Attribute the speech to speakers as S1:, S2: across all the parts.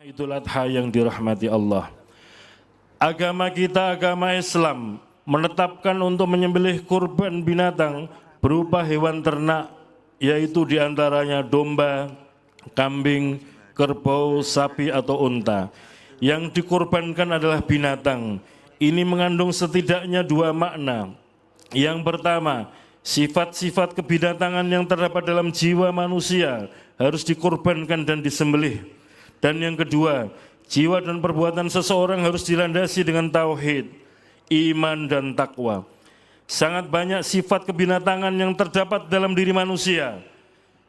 S1: Idul Adha yang dirahmati Allah. Agama kita, agama Islam, menetapkan untuk menyembelih kurban binatang berupa hewan ternak, yaitu diantaranya domba, kambing, kerbau, sapi atau unta. Yang dikurbankan adalah binatang. Ini mengandung setidaknya dua makna. Yang pertama, sifat-sifat kebinatangan yang terdapat dalam jiwa manusia harus dikurbankan dan disembelih. Dan yang kedua, jiwa dan perbuatan seseorang harus dilandasi dengan tauhid, iman dan takwa. Sangat banyak sifat kebinatangan yang terdapat dalam diri manusia.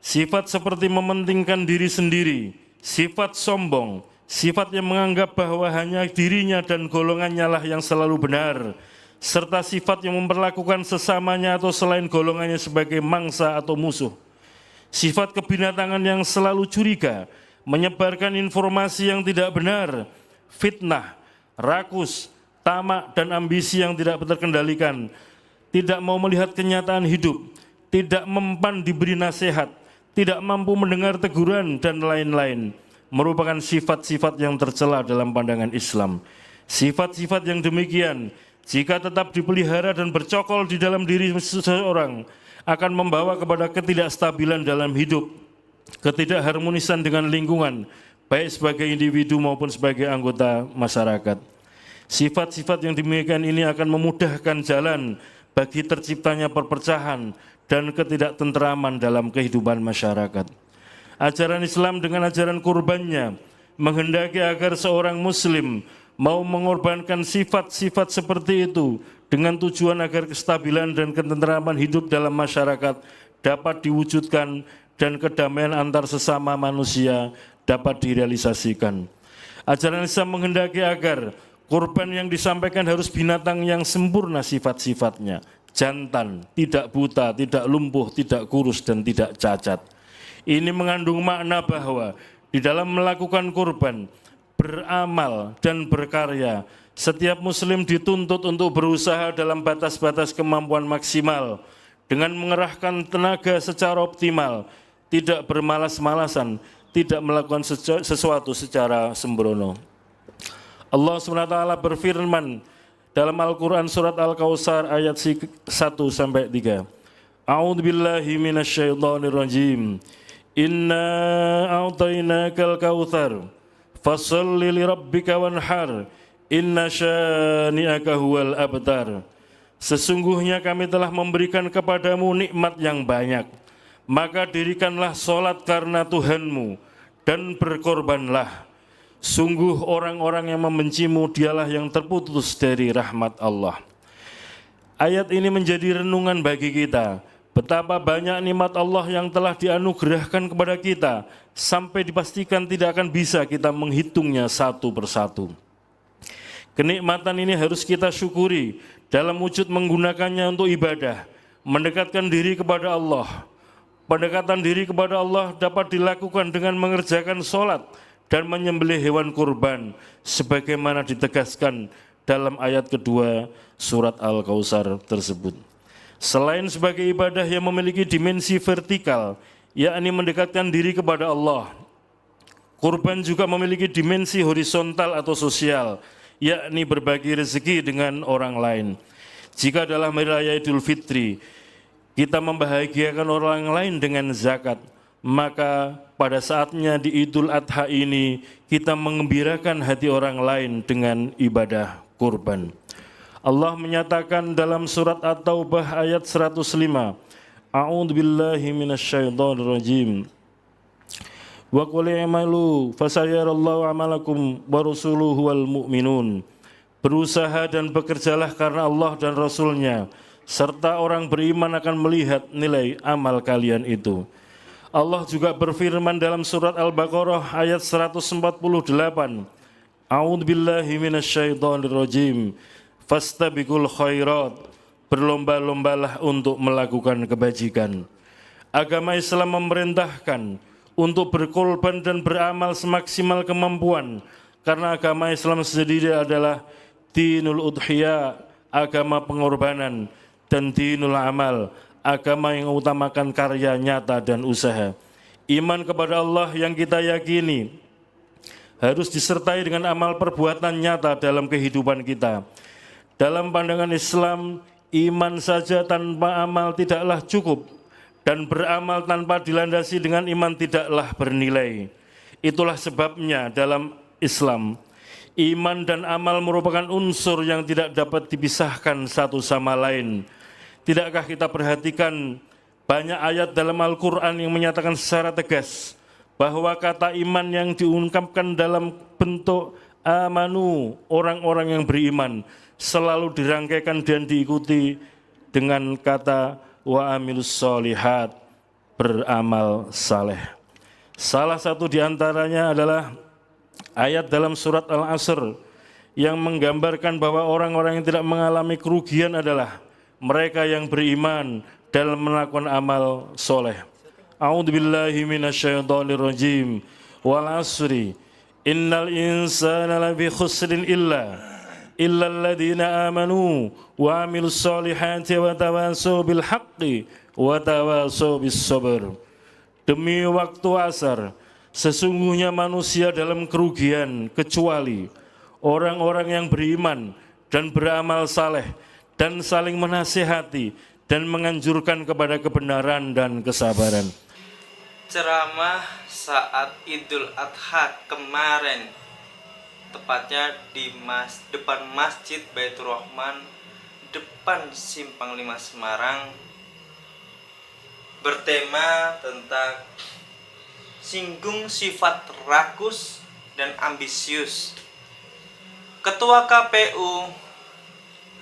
S1: Sifat seperti mementingkan diri sendiri, sifat sombong, sifat yang menganggap bahwa hanya dirinya dan golongannya lah yang selalu benar, serta sifat yang memperlakukan sesamanya atau selain golongannya sebagai mangsa atau musuh. Sifat kebinatangan yang selalu curiga, menyebarkan informasi yang tidak benar, fitnah, rakus, tamak, dan ambisi yang tidak terkendalikan, tidak mau melihat kenyataan hidup, tidak mempan diberi nasihat, tidak mampu mendengar teguran, dan lain-lain, merupakan sifat-sifat yang tercela dalam pandangan Islam. Sifat-sifat yang demikian, jika tetap dipelihara dan bercokol di dalam diri seseorang, akan membawa kepada ketidakstabilan dalam hidup, ketidakharmonisan dengan lingkungan, baik sebagai individu maupun sebagai anggota masyarakat. Sifat-sifat yang demikian ini akan memudahkan jalan bagi terciptanya perpecahan dan ketidaktentraman dalam kehidupan masyarakat. Ajaran Islam dengan ajaran kurbannya menghendaki agar seorang muslim mau mengorbankan sifat-sifat seperti itu dengan tujuan agar kestabilan dan ketentraman hidup dalam masyarakat dapat diwujudkan dan kedamaian antar sesama manusia dapat direalisasikan. Ajaran Islam menghendaki agar kurban yang disampaikan harus binatang yang sempurna sifat-sifatnya, jantan, tidak buta, tidak lumpuh, tidak kurus, dan tidak cacat. Ini mengandung makna bahwa di dalam melakukan kurban, beramal, dan berkarya, setiap muslim dituntut untuk berusaha dalam batas-batas kemampuan maksimal, dengan mengerahkan tenaga secara optimal, tidak bermalas-malasan, tidak melakukan sesuatu secara sembrono. Allah SWT berfirman dalam Al-Quran surat Al-Kautsar ayat 1-3. A'udzubillahi minasyaitonirrajim. Inna a'tainakal kautsar fasholli lirabbika wanhar inna syani'aka huwal abtar. Sesungguhnya kami telah memberikan kepadamu nikmat yang banyak, maka dirikanlah sholat karena Tuhanmu dan berkorbanlah. Sungguh orang-orang yang membencimu dialah yang terputus dari rahmat Allah. Ayat ini menjadi renungan bagi kita, betapa banyak nikmat Allah yang telah dianugerahkan kepada kita, sampai dipastikan tidak akan bisa kita menghitungnya satu persatu. Kenikmatan ini harus kita syukuri dalam wujud menggunakannya untuk ibadah, mendekatkan diri kepada Allah. Pendekatan diri kepada Allah dapat dilakukan dengan mengerjakan sholat dan menyembelih hewan kurban, sebagaimana ditegaskan dalam ayat kedua surat Al-Kautsar tersebut. Selain sebagai ibadah yang memiliki dimensi vertikal, yakni mendekatkan diri kepada Allah, kurban juga memiliki dimensi horizontal atau sosial, yakni berbagi rezeki dengan orang lain. Jika dalam hari raya Idul Fitri kita membahagiakan orang lain dengan zakat, maka pada saatnya di Idul Adha ini kita mengembirakan hati orang lain dengan ibadah kurban. Allah menyatakan dalam surat At-Taubah ayat 105, A'udzubillahi minasyaitonirrajim. Wa qul i'malu fasayarallahu amalakum wa rasuluhu wal mu'minun. Berusaha dan bekerjalah karena Allah dan Rasul-Nya, serta orang beriman akan melihat nilai amal kalian itu. Allah juga berfirman dalam surat Al-Baqarah ayat 148, A'udzubillahi minasyaitonirrajim. Fastabiqul khairat, berlomba-lombalah untuk melakukan kebajikan. Agama Islam memerintahkan untuk berkorban dan beramal semaksimal kemampuan, karena agama Islam sendiri adalah dinul udhiya, agama pengorbanan, dan dinul amal, agama yang mengutamakan karya nyata dan usaha. Iman kepada Allah yang kita yakini harus disertai dengan amal perbuatan nyata dalam kehidupan kita. Dalam pandangan Islam, iman saja tanpa amal tidaklah cukup, dan beramal tanpa dilandasi dengan iman tidaklah bernilai. Itulah sebabnya dalam Islam, iman dan amal merupakan unsur yang tidak dapat dipisahkan satu sama lain. Tidakkah kita perhatikan banyak ayat dalam Al-Quran yang menyatakan secara tegas bahwa kata iman yang diungkapkan dalam bentuk amanu, orang-orang yang beriman, selalu dirangkaikan dan diikuti dengan kata wa amilus solihat, beramal saleh. Salah satu di antaranya adalah ayat dalam surat Al-Asr yang menggambarkan bahwa orang-orang yang tidak mengalami kerugian adalah mereka yang beriman dalam melakukan amal soleh. A'udzubillahi minasyaitonirrajim. Wal asri innal insana lafi khusrin illa alladhina amanu wa amilus solihati wa tawasaw bil haqqi wa tawasaw bis sabr. Demi waktu asar, sesungguhnya manusia dalam kerugian kecuali orang-orang yang beriman dan beramal saleh dan saling menasihati dan menganjurkan kepada kebenaran dan kesabaran.
S2: Ceramah saat Idul Adha kemarin, tepatnya di depan Masjid Baitur Rahman, depan Simpang 5 Semarang, bertema tentang singgung sifat rakus dan ambisius. Ketua KPU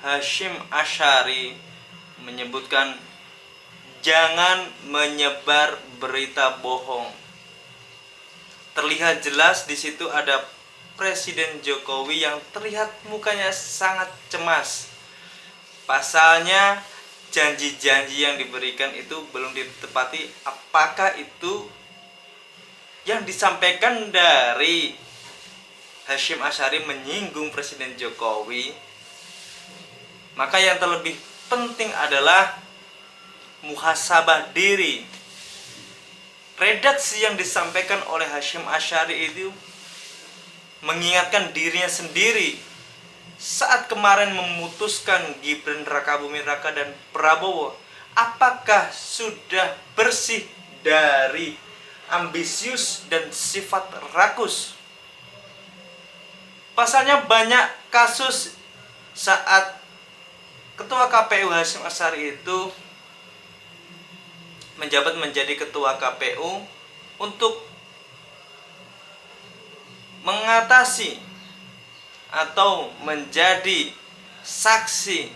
S2: Hasyim Asy'ari menyebutkan jangan menyebar berita bohong. Terlihat jelas di situ ada Presiden Jokowi yang terlihat mukanya sangat cemas. Pasalnya janji-janji yang diberikan itu belum ditepati. Apakah itu yang disampaikan dari Hasyim Asy'ari menyinggung Presiden Jokowi? Maka yang terlebih penting adalah muhasabah diri. Redaksi yang disampaikan oleh Hasyim Asy'ari itu mengingatkan dirinya sendiri saat kemarin memutuskan Gibran Rakabuming Raka dan Prabowo. Apakah sudah bersih dari ambisius dan sifat rakus? Pasalnya banyak kasus saat Ketua KPU Hasyim Asy'ari itu menjabat menjadi Ketua KPU untuk mengatasi atau menjadi saksi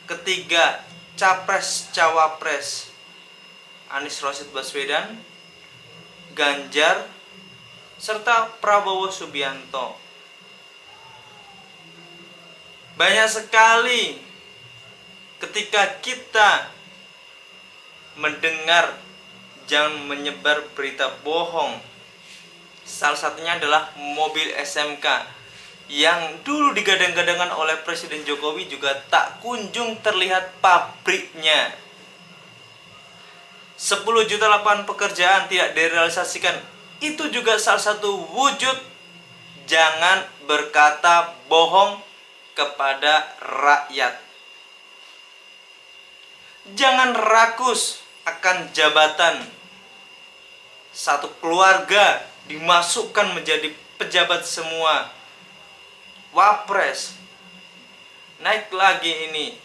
S2: ketiga capres-cawapres Anies Rashid Baswedan, Ganjar, serta Prabowo Subianto. Banyak sekali ketika kita mendengar jangan menyebar berita bohong. Salah satunya adalah mobil SMK yang dulu digadang-gadangkan oleh Presiden Jokowi juga tak kunjung terlihat pabriknya. 10 juta lapangan pekerjaan tidak direalisasikan. Itu juga salah satu wujud jangan berkata bohong kepada rakyat. Jangan rakus akan jabatan. Satu keluarga dimasukkan menjadi pejabat semua. Wapres naik lagi ini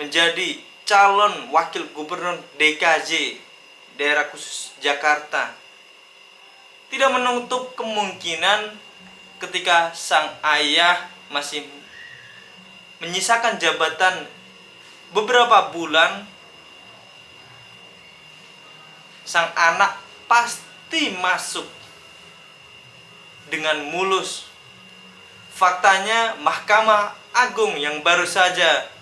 S2: menjadi calon wakil gubernur DKJ daerah khusus Jakarta. Tidak menutup kemungkinan ketika sang ayah masih menyisakan jabatan beberapa bulan, sang anak pasti masuk dengan mulus. Faktanya Mahkamah Agung yang baru saja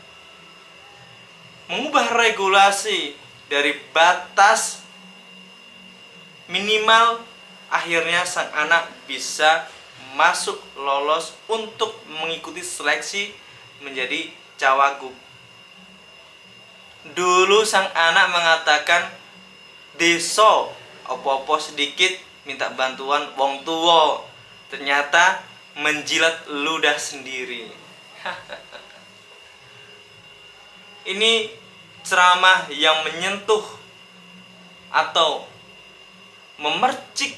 S2: mengubah regulasi dari batas minimal, akhirnya sang anak bisa masuk lolos untuk mengikuti seleksi menjadi cawagup. Dulu sang anak mengatakan deso opo-opo sedikit minta bantuan wong tuwa, ternyata menjilat ludah sendiri. Ini ceramah yang menyentuh atau memercik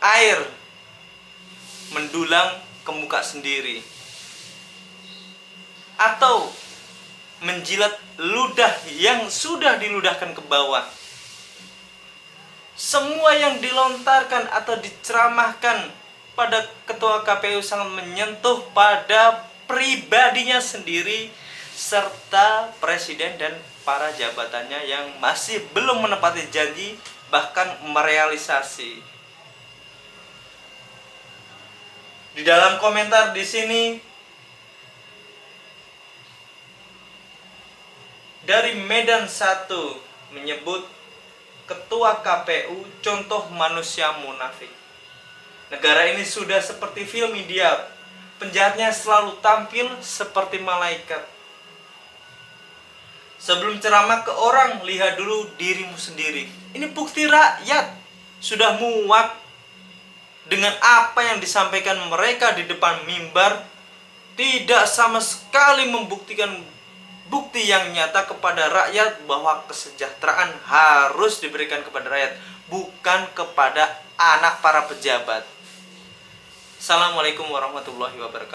S2: air mendulang ke muka sendiri, atau menjilat ludah yang sudah diludahkan ke bawah. Semua yang dilontarkan atau diceramahkan pada ketua KPU sangat menyentuh pada pribadinya sendiri serta presiden dan para jabatannya yang masih belum menepati janji, bahkan merealisasi. Di dalam komentar di sini dari Medan 1 menyebut ketua KPU contoh manusia munafik. Negara ini sudah seperti film India, penjahatnya selalu tampil seperti malaikat. Sebelum ceramah ke orang, lihat dulu dirimu sendiri. Ini bukti rakyat sudah muak dengan apa yang disampaikan mereka di depan mimbar, tidak sama sekali membuktikan bukti yang nyata kepada rakyat bahwa kesejahteraan harus diberikan kepada rakyat, bukan kepada anak para pejabat. Assalamualaikum warahmatullahi wabarakatuh.